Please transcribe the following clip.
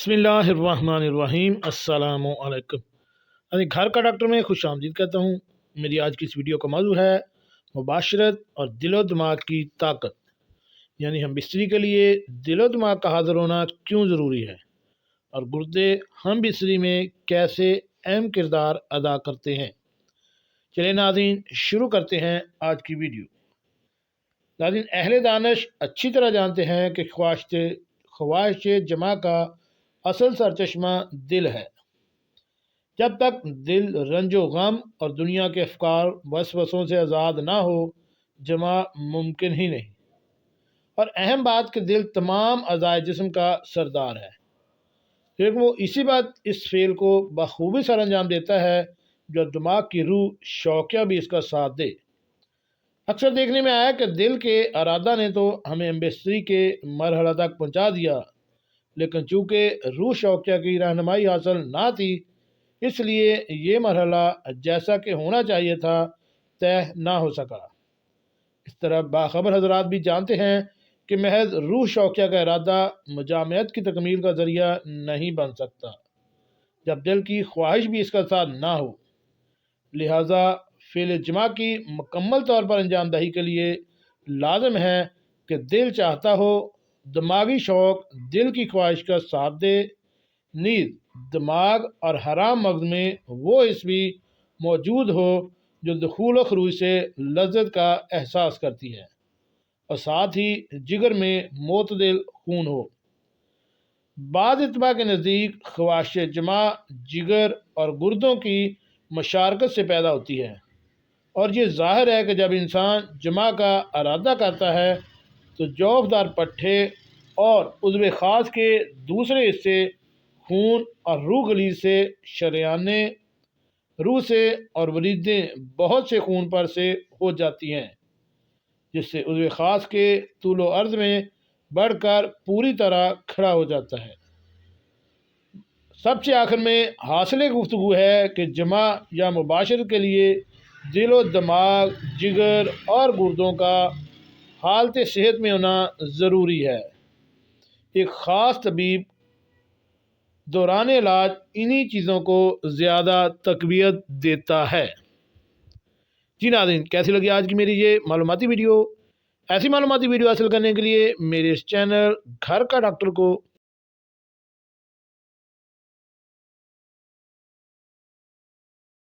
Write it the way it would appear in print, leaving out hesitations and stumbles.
بسم اللہ الرحمن الرحیم۔ السلام علیکم۔ گھر کا ڈاکٹر میں خوش آمدید کہتا ہوں۔ میری آج کی اس ویڈیو کا موضوع ہے مباشرت اور دل و دماغ کی طاقت، یعنی ہم بستری کے لیے دل و دماغ کا حاضر ہونا کیوں ضروری ہے اور گردے ہم بستری میں کیسے اہم کردار ادا کرتے ہیں۔ چلیں ناظرین، شروع کرتے ہیں آج کی ویڈیو۔ ناظرین، اہل دانش اچھی طرح جانتے ہیں کہ خواہش جمع کا اصل سرچشمہ دل ہے۔ جب تک دل رنج و غم اور دنیا کے افکار وسوسوں سے آزاد نہ ہو، جمع ممکن ہی نہیں۔ اور اہم بات کہ دل تمام اعضائے جسم کا سردار ہے، لیکن وہ اس فعل کو بخوبی سر انجام دیتا ہے جو دماغ کی روح شوقیہ بھی اس کا ساتھ دے۔ اکثر دیکھنے میں آیا کہ دل کے ارادہ نے تو ہمیں بستری کے مرحلہ تک پہنچا دیا، لیکن چونکہ روح شوقیہ کی رہنمائی حاصل نہ تھی، اس لیے یہ مرحلہ جیسا کہ ہونا چاہیے تھا طے نہ ہو سکا۔ اس طرح باخبر حضرات بھی جانتے ہیں کہ محض روح شوقیہ کا ارادہ مجامعت کی تکمیل کا ذریعہ نہیں بن سکتا جب دل کی خواہش بھی اس کا ساتھ نہ ہو۔ لہٰذا فعل جمع کی مکمل طور پر انجام دہی کے لیے لازم ہے کہ دل چاہتا ہو، دماغی شوق دل کی خواہش کا ساتھ دے، نیز دماغ اور حرام مغز میں وہ حص بھی موجود ہو جو دخول و خروج سے لذت کا احساس کرتی ہے، اور ساتھ ہی جگر میں معتدل خون ہو۔ بعض اتباع کے نزدیک خواہش جمع جگر اور گردوں کی مشارکت سے پیدا ہوتی ہے، اور یہ ظاہر ہے کہ جب انسان جمع کا ارادہ کرتا ہے تو جوفدار پٹھے اور عضو خاص کے دوسرے حصے خون اور روح گلیز سے شریانیں روح سے اور وریدیں بہت سے خون پر سے ہو جاتی ہیں، جس سے عضو خاص کے طول و عرض میں بڑھ کر پوری طرح کھڑا ہو جاتا ہے۔ سب سے آخر میں حاصل گفتگو ہے کہ جمع یا مباشرت کے لیے دل و دماغ، جگر اور گردوں کا حالت صحت میں ہونا ضروری ہے۔ ایک خاص طبیب دوران علاج انہی چیزوں کو زیادہ تقویت دیتا ہے۔ جی ناظرین، کیسی لگی آج کی میری یہ معلوماتی ویڈیو؟ ایسی معلوماتی ویڈیو حاصل کرنے کے لیے میرے اس چینل گھر کا ڈاکٹر کو